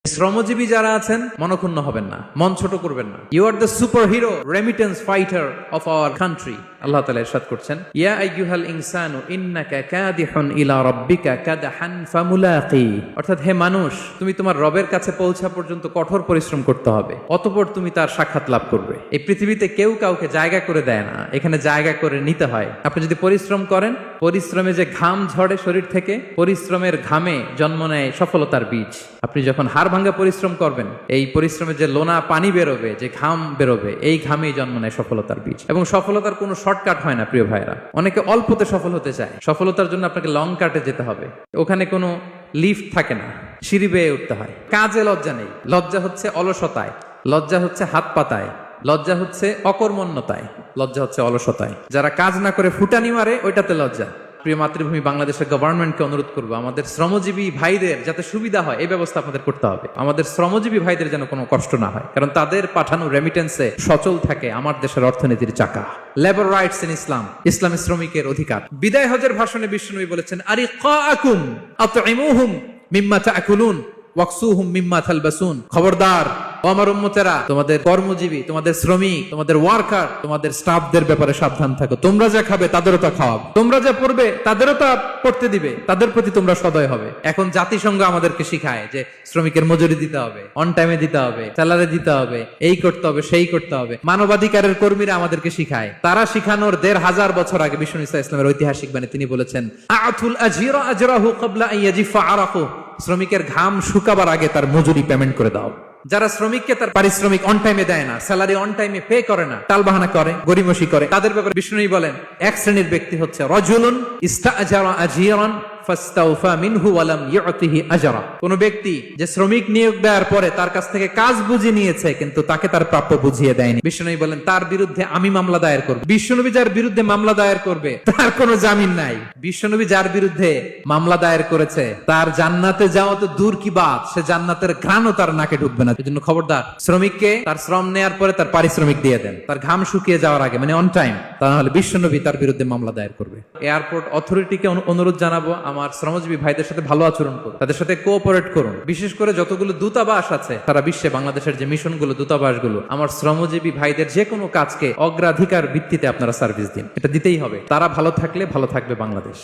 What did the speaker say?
শ্রমজীবী যারা আছেন মনক্ষুণ্ণ হবেন না, মন ছোট করবেন না। You are the super hero remittance fighter of our country. আল্লাহ তাআলা ইরশাদ করছেন, ইয়া আইয়ুহাল ইনসানু ইন্নাকা কাদিহুন ইলা রাব্বিকা কাদহান ফামুলাকি। অর্থাৎ হে মানুষ, তুমি তোমার রবের কাছে পৌঁছা পর্যন্ত কঠোর পরিশ্রম করতে হবে, অতঃপর তুমি তার সাক্ষাৎ লাভ করবে। এই পৃথিবীতে কেউ কাউকে জায়গা করে দেয় না, এখানে জায়গা করে নিতে হয়। আপনি যদি পরিশ্রম করেন, পরিশ্রমে যে ঘাম ঝরে শরীর থেকে, পরিশ্রমের ঘামে জন্ম নেয় সফলতার বীজ। আপনি যখন হাড় ভাঙ্গা পরিশ্রম করবেন, এই পরিশ্রমে যে লোনা পানি বেরোবে, যে ঘাম বেরোবে, এই ঘামেই জন্ম নেয় সফলতার বীজ। এবং সফলতার কোনো শর্টকাট হয় না প্রিয় ভাইরা। অনেকে অল্পতে সফল হতে চায়, সফলতার জন্য আপনাকে লং কাটে যেতে হবে। ওখানে কোনো লিফট থাকে না, সিঁড়ি বেয়ে উঠতে হয়। কাজে লজ্জা নেই, লজ্জা হচ্ছে অলসতায়, লজ্জা হচ্ছে হাত পাতায়, লজ্জা হচ্ছে অকর্মণ্যতায়, লজ্জা হচ্ছে অলসতায়। যারা কাজ না করে ফুটানি মারে, ওইটাতে লজ্জা। প্রিয় মাতৃভূমি বাংলাদেশের গভর্নমেন্টকে অনুরোধ করবো, আমাদের শ্রমজীবী ভাইদের যাতে সুবিধা হয় এই ব্যবস্থা আপনাদের করতে হবে। আমাদের শ্রমজীবী ভাইদের যেন কোনো কষ্ট না হয়, কারণ তাদের পাঠানো রেমিটেন্সে সচল থাকে আমার দেশের অর্থনীতির চাকা। লেবার রাইটস ইন ইসলাম, ইসলামী শ্রমিকের অধিকার। বিদায় হজের ভাষণে বিশ্বনবী বলেছেন, আরিকাকুম আতইমুহুম মিম্মা তাকুলুন ওয়াকসুহুম মিম্মা তালবাসুন। খবরদার ও আমার উম্মতেরা, তোমাদের কর্মজীবী, তোমাদের শ্রমিক, তোমাদের ওয়ার্কার, তোমাদের স্টাফদের ব্যাপারে সাবধান থাকো। তোমরা যা খাবে তাদেরও তা খাওয়াবে, তোমরা যা পড়বে তাদেরও তা পড়তে দিবে, তাদের প্রতি তোমরা সদয় হবে। এখন জাতিসংঘ আমাদেরকে শিখায় যে শ্রমিকের মজুরি দিতে হবে, অন টাইমে দিতে হবে, স্যালারি দিতে হবে, এই করতে হবে, সেই করতে হবে। মানবাধিকারের কর্মীরা আমাদেরকে শিখায়, তারা শিখানোর ১৫০০ বছর আগে বিষ্ণু ইসলামের ঐতিহাসিক বাণী তিনি বলেছেন, আতুল আজীরা আজরাহু ক্বাবলা আন ইয়াজিফা আরাকু। শ্রমিকের ঘাম শুকাবার আগে তার মজুরি পেমেন্ট করে দাও। যারা শ্রমিককে তার পারিশ্রমিক অন টাইমে দেয় না, স্যালারি অন টাইমে পে করে না, টালবাহানা করে, গরিমসি করে, তাদের ব্যাপারে বিষ্ণু বলেন, এক শ্রেণীর ব্যক্তি হচ্ছে রাজুলুন ইস্তাআজারা আজীরান ফাস্তাওফা মিনহু ওয়া লাম ইউতিহি আজরা। কোন ব্যক্তি যে শ্রমিক নিয়োগ দেওয়ার পরে তার কাছ থেকে কাজ বুঝিয়ে নিয়েছে কিন্তু তাকে তার প্রাপ্য বুঝিয়ে দেয়নি, বিষ্ণু বলেন তার বিরুদ্ধে আমি মামলা দায়ের করব। বিশ্বনবী যার বিরুদ্ধে মামলা দায়ের করবে তার কোনো জামিন নাই। বিশ্বনবী যার বিরুদ্ধে মামলা দায়ের করেছে তার জান্নাতে যাওয়া তো দূর কি বাত, সে জান্নাতের ঘ্রাণও তার নাকে ঢুকবে না। এজন্য খবরদার, শ্রমিককে তার শ্রম নেয়ার পরে তার পারিশ্রমিক দিয়ে দেন, তার ঘাম শুকিয়ে যাওয়ার আগে, মানে অন টাইম। তা নাহলে বিশ্বনবী তার বিরুদ্ধে মামলা দায়ের করবে। এয়ারপোর্ট অথরিটিকে অনুরোধ জানাবো, আমার শ্রমজীবী ভাইদের সাথে ভালো আচরণ করুন, তাদের সাথে কোঅপারেট করুন। বিশেষ করে যতগুলো দূতাবাস আছে সারা বিশ্বে, বাংলাদেশের যে মিশনগুলো, দূতাবাসগুলো, আমার শ্রমজীবী ভাইদের যে কোনো কাজকে অগ্রাধিকার ভিত্তিতে আপনারা সার্ভিস দিন, এটা দিতেই হবে। তারা ভালো থাকলে ভালো থাকবে বাংলাদেশ।